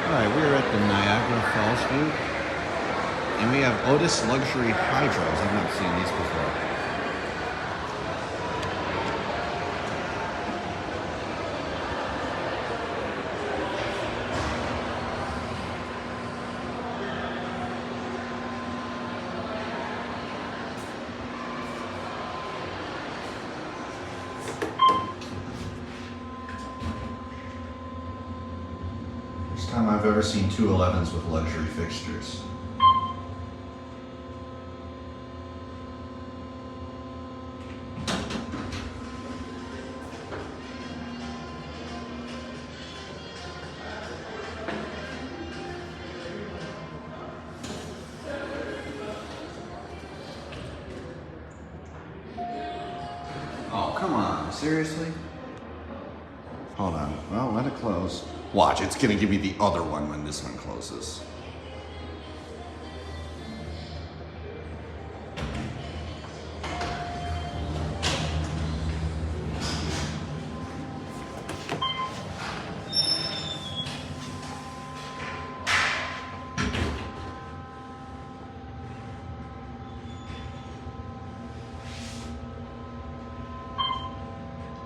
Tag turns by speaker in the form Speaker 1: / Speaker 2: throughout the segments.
Speaker 1: Alright, we are at the Niagara Fallsview, and we have Otis luxury hydros. I've not seen these before.
Speaker 2: First time I've ever seen two 11s with luxury fixtures.
Speaker 1: Oh, come on. Seriously? Hold on. Well, let it close. Watch, it's gonna give me the other one when this one closes.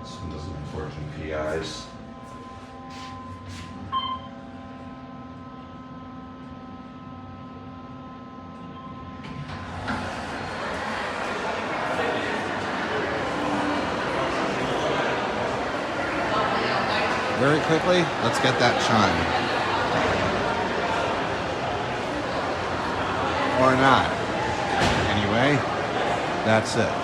Speaker 2: This one doesn't have 14 PIs.
Speaker 1: Very quickly, let's get that chime. Or not. Anyway, that's it.